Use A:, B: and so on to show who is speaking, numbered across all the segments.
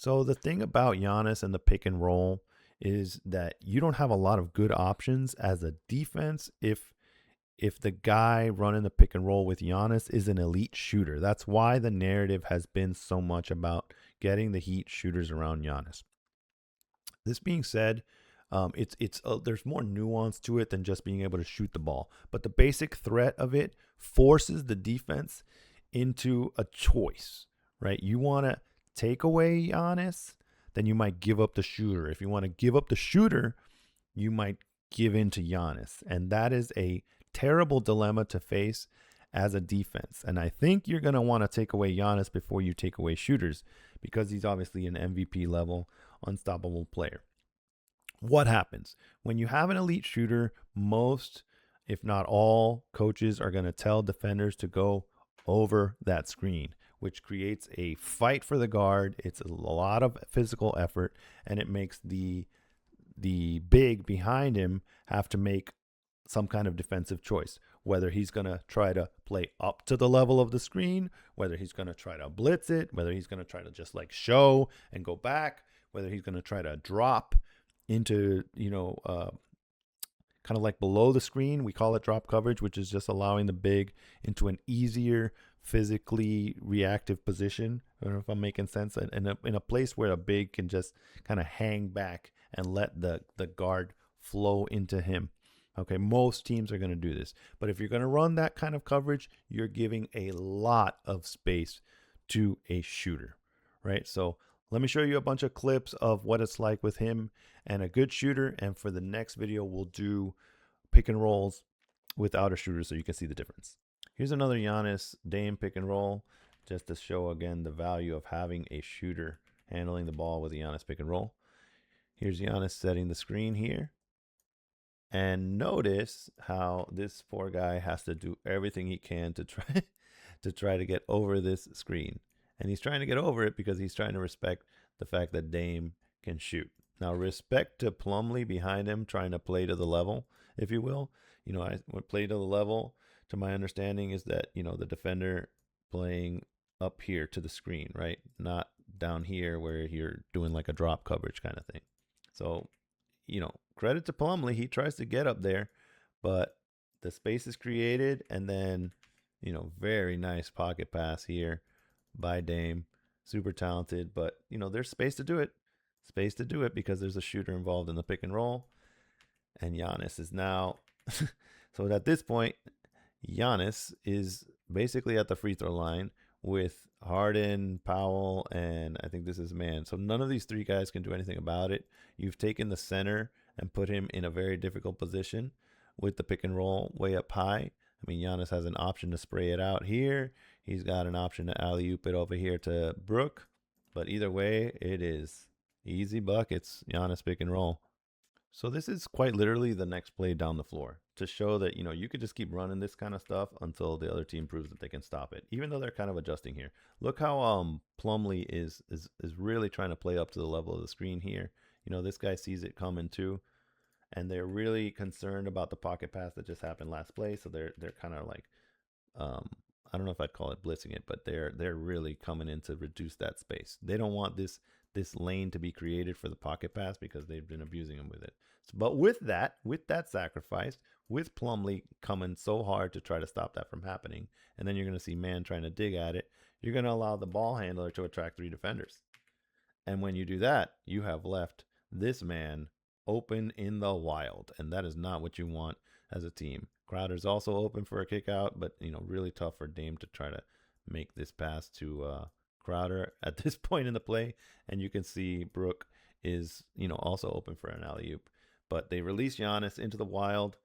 A: So the thing about Giannis and the pick and roll is that you don't have a lot of good options as a defense if the guy running the pick and roll with Giannis is an elite shooter. That's why the narrative has been so much about getting the Heat shooters around Giannis. This being said, it's there's more nuance to it than just being able to shoot the ball. But the basic threat of it forces the defense into a choice, right? You want to take away Giannis, then you might give up the shooter. If you want to give up the shooter, you might give in to Giannis, and that is a terrible dilemma to face as a defense. And I think you're going to want to take away Giannis before you take away shooters because he's obviously an MVP level, unstoppable player. What happens when you have an elite shooter? Most, if not all, coaches are going to tell defenders to go over that screen, which creates a fight for the guard. It's a lot of physical effort, and it makes the big behind him have to make some kind of defensive choice, whether he's going to try to play up to the level of the screen, whether he's going to try to blitz it, whether he's going to try to just like show and go back, whether he's going to try to drop into, kind of like below the screen. We call it drop coverage, which is just allowing the big into an easier physically reactive position. I don't know if I'm making sense. In a place where a big can just kind of hang back and let the guard flow into him. Okay, most teams are going to do this. But if you're going to run that kind of coverage, you're giving a lot of space to a shooter, right? So let me show you a bunch of clips of what it's like with him and a good shooter. And for the next video, we'll do pick and rolls without a shooter so you can see the difference. Here's another Giannis Dame pick and roll just to show again the value of having a shooter handling the ball with a Giannis pick and roll. Here's Giannis setting the screen here. And notice how this poor guy has to do everything he can to try to get over this screen. And he's trying to get over it because he's trying to respect the fact that Dame can shoot. Now, respect to Plumlee behind him trying to play to the level, if you will. I would play to the level, to my understanding, is that, the defender playing up here to the screen, right? Not down here where you're doing like a drop coverage kind of thing. So, credit to Plumlee. He tries to get up there, but the space is created, and then, very nice pocket pass here by Dame. Super talented, but, there's space to do it. Space to do it because there's a shooter involved in the pick and roll. And Giannis is now... so at this point, Giannis is basically at the free throw line with Harden, Powell, and I think this is Man. So none of these three guys can do anything about it. You've taken the center and put him in a very difficult position with the pick and roll way up high. I mean, Giannis has an option to spray it out here. He's got an option to alley-oop it over here to Brook. But either way, it is easy buckets, Giannis pick and roll. So this is quite literally the next play down the floor to show that, you could just keep running this kind of stuff until the other team proves that they can stop it, even though they're kind of adjusting here. Look how Plumlee is really trying to play up to the level of the screen here. This guy sees it coming too, and they're really concerned about the pocket pass that just happened last play. So they're kind of like, I don't know if I'd call it blitzing it, but they're really coming in to reduce that space. They don't want this lane to be created for the pocket pass because they've been abusing him with it. So, but with that sacrifice, with Plumlee coming so hard to try to stop that from happening, and then you're going to see Man trying to dig at it, you're going to allow the ball handler to attract three defenders. And when you do that, you have left this man open in the wild, and that is not what you want as a team. Crowder's also open for a kick out, but really tough for Dame to try to make this pass to Crowder at this point in the play. And you can see Brook is also open for an alley-oop. But they release Giannis into the wild.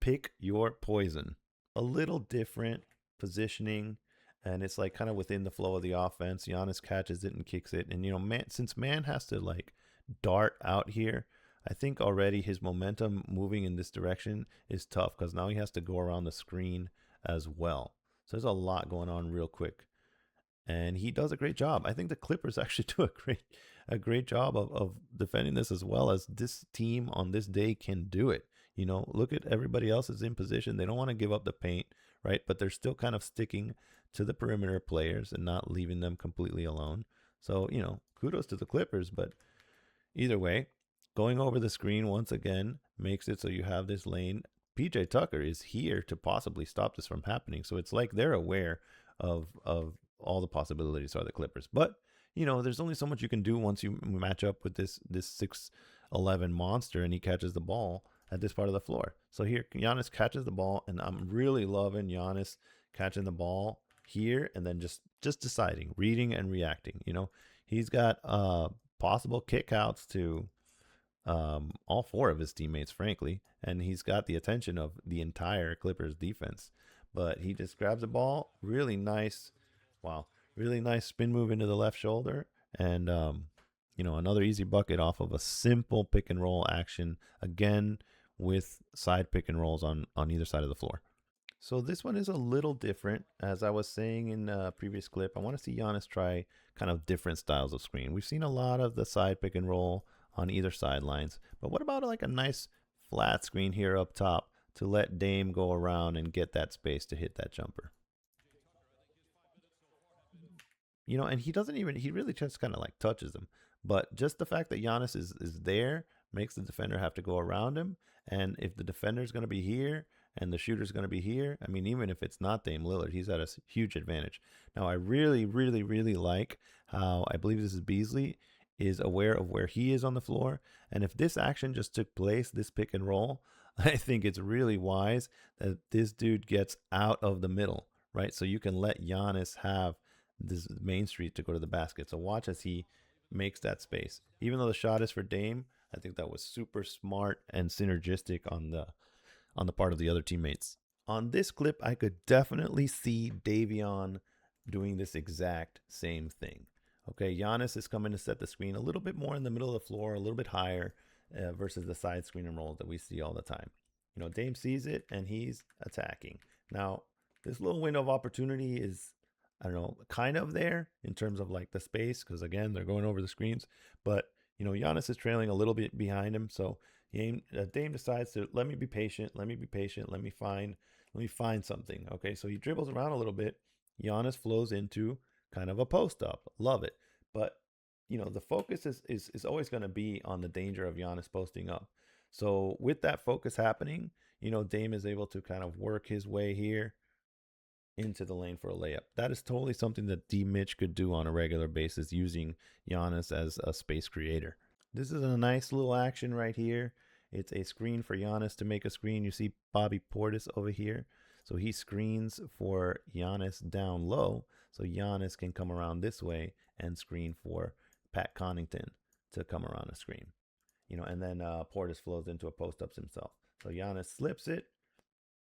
A: Pick your poison. A little different positioning, and it's like kind of within the flow of the offense. Giannis catches it and kicks it. And since Man has to like dart out here, I think already his momentum moving in this direction is tough because now he has to go around the screen as well. So there's a lot going on real quick. And he does a great job. I think the Clippers actually do a great job of defending this as well as this team on this day can do it. Look at everybody else is in position. They don't want to give up the paint, right? But they're still kind of sticking to the perimeter players and not leaving them completely alone. So, kudos to the Clippers. But either way, going over the screen once again makes it so you have this lane. PJ Tucker is here to possibly stop this from happening. So it's like they're aware of all the possibilities are the Clippers. But there's only so much you can do once you match up with this 6'11" monster and he catches the ball at this part of the floor. So here Giannis catches the ball, and I'm really loving Giannis catching the ball here and then just deciding, reading and reacting. He's got possible kickouts to all four of his teammates, frankly, and he's got the attention of the entire Clippers defense. But he just grabs the ball, really nice, wow, really nice spin move into the left shoulder, and another easy bucket off of a simple pick and roll action, again with side pick and rolls on either side of the floor. So this one is a little different. As I was saying in a previous clip, I want to see Giannis try kind of different styles of screen. We've seen a lot of the side pick and roll on either sidelines, but what about like a nice flat screen here up top to let Dame go around and get that space to hit that jumper? And he really just kind of like touches him. But just the fact that Giannis is there makes the defender have to go around him. And if the defender's going to be here and the shooter's going to be here, I mean, even if it's not Dame Lillard, he's at a huge advantage. Now, I really, really, really like how I believe this is Beasley is aware of where he is on the floor. And if this action just took place, this pick and roll, I think it's really wise that this dude gets out of the middle, right? So you can let Giannis have this main street to go to the basket. So watch as he makes that space. Even though the shot is for Dame, I think that was super smart and synergistic on the part of the other teammates. On this clip, I could definitely see Davion doing this exact same thing. Okay, Giannis is coming to set the screen a little bit more in the middle of the floor, a little bit higher versus the side screen and rolls that we see all the time. Dame sees it and he's attacking. Now, this little window of opportunity is, I don't know, kind of there in terms of like the space, because again, they're going over the screens. But Giannis is trailing a little bit behind him, so Dame decides to let me be patient, let me find something. Okay, so he dribbles around a little bit. Giannis flows into kind of a post up. Love it, but the focus is always going to be on the danger of Giannis posting up. So with that focus happening, Dame is able to kind of work his way here into the lane for a layup. That is totally something that D Mitch could do on a regular basis using Giannis as a space creator. This is a nice little action right here. It's a screen for Giannis to make a screen. You see Bobby Portis over here. So he screens for Giannis down low. So Giannis can come around this way and screen for Pat Connaughton to come around a screen. And then Portis flows into a post-ups himself. So Giannis slips it.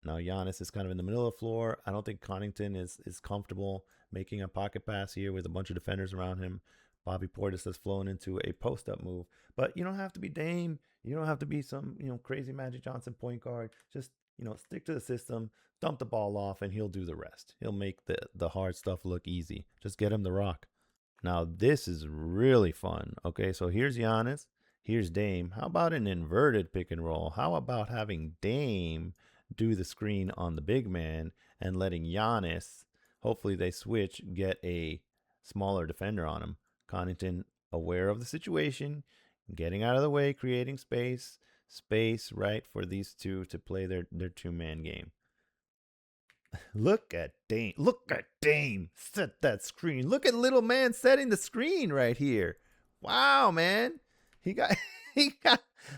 A: Now Giannis is kind of in the middle of the floor. I don't think Connaughton is comfortable making a pocket pass here with a bunch of defenders around him. Bobby Portis has flown into a post-up move. But you don't have to be Dame. You don't have to be some, crazy Magic Johnson point guard. Just, stick to the system, dump the ball off, and he'll do the rest. He'll make the hard stuff look easy. Just get him the rock. Now, this is really fun. Okay, so here's Giannis. Here's Dame. How about an inverted pick and roll? How about having Dame do the screen on the big man and letting Giannis, hopefully they switch, get a smaller defender on him. Connaughton aware of the situation, getting out of the way, creating space, right, for these two to play their two-man game. Look at Dame. Set that screen. Look at little man setting the screen right here. Wow, man. He got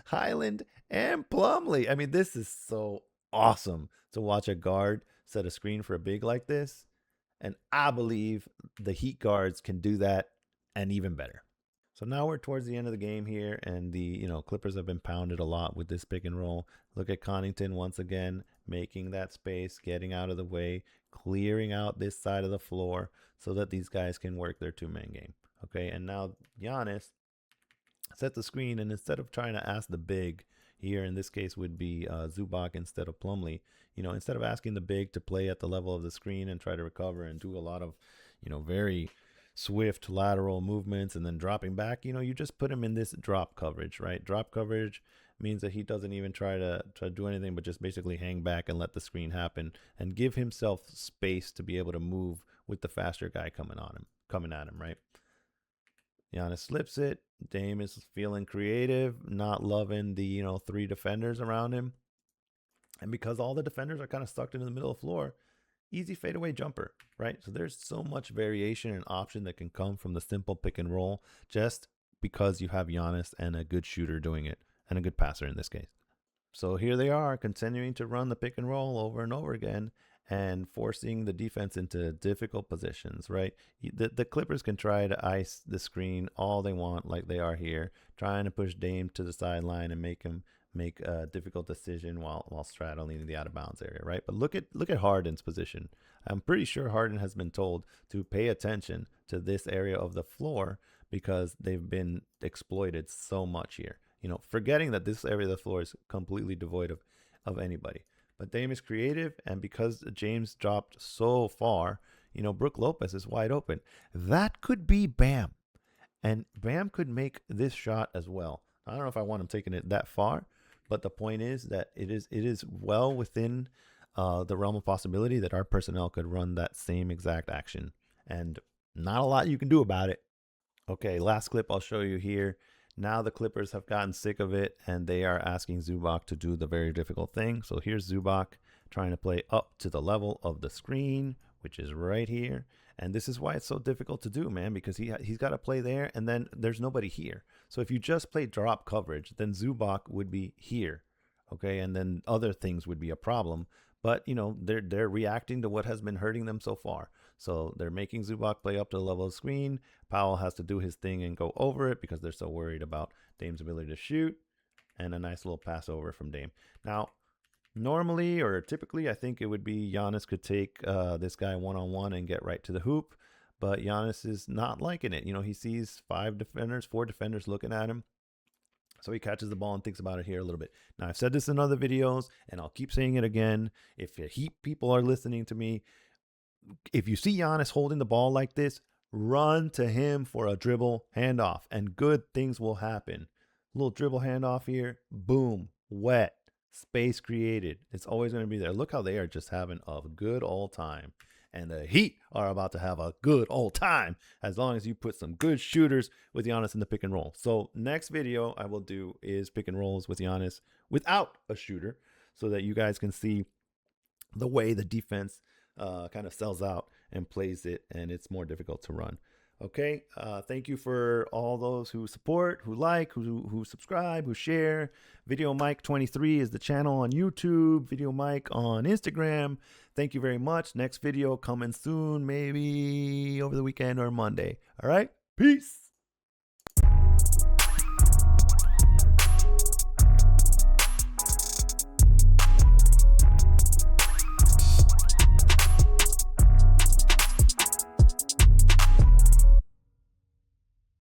A: Highland and Plumlee. I mean, this is so awesome to watch a guard set a screen for a big like this. And I believe the Heat guards can do that and even better. So now we're towards the end of the game here, and the Clippers have been pounded a lot with this pick and roll. Look at Connaughton once again making that space, getting out of the way, clearing out this side of the floor so that these guys can work their two-man game. Okay, and now Giannis set the screen, and instead of trying to ask the big, here in this case would be Zubac instead of Plumlee, instead of asking the big to play at the level of the screen and try to recover and do a lot of, very swift lateral movements and then dropping back, you just put him in this drop coverage, right? Drop coverage means that he doesn't even try to do anything but just basically hang back and let the screen happen and give himself space to be able to move with the faster guy coming at him, right? Giannis slips it. Dame is feeling creative, not loving the, 3 defenders around him. And because all the defenders are kind of stuck into the middle of the floor, easy fadeaway jumper, right? So there's so much variation and option that can come from the simple pick and roll just because you have Giannis and a good shooter doing it, and a good passer in this case. So here they are continuing to run the pick and roll over and over again and forcing the defense into difficult positions, right? The Clippers can try to ice the screen all they want, like they are here, trying to push Dame to the sideline and make him make a difficult decision while straddling the out of bounds area, right? But look at Harden's position. I'm pretty sure Harden has been told to pay attention to this area of the floor because they've been exploited so much here. Forgetting that this area of the floor is completely devoid of anybody. But Dame is creative, and because James dropped so far, Brook Lopez is wide open. That could be Bam. And Bam could make this shot as well. I don't know if I want him taking it that far, but the point is that it is well within the realm of possibility that our personnel could run that same exact action. And not a lot you can do about it. Okay, last clip I'll show you here. Now the Clippers have gotten sick of it, and they are asking Zubac to do the very difficult thing. So here's Zubac trying to play up to the level of the screen, which is right here. And this is why it's so difficult to do, man, because he's got to play there, and then there's nobody here. So if you just play drop coverage, then Zubac would be here, okay? And then other things would be a problem. But, they're reacting to what has been hurting them so far. So they're making Zubac play up to the level of the screen. Powell has to do his thing and go over it because they're so worried about Dame's ability to shoot. And a nice little pass over from Dame. Now, normally or typically, I think it would be Giannis could take this guy one-on-one and get right to the hoop. But Giannis is not liking it. He sees 4 defenders looking at him. So he catches the ball and thinks about it here a little bit. Now, I've said this in other videos, and I'll keep saying it again. If the Heat people are listening to me, if you see Giannis holding the ball like this, run to him for a dribble handoff, and good things will happen. Little dribble handoff here, boom, wet, space created. It's always going to be there. Look how they are just having a good old time. And the Heat are about to have a good old time as long as you put some good shooters with Giannis in the pick and roll. So next video I will do is pick and rolls with Giannis without a shooter so that you guys can see the way the defense kind of sells out and plays it, and it's more difficult to run. Okay, thank you for all those who support, who like, who subscribe, who share. Video Mike 23 is the channel on YouTube. Video Mike on Instagram. Thank you very much. Next video coming soon, maybe over the weekend or Monday. All right, peace.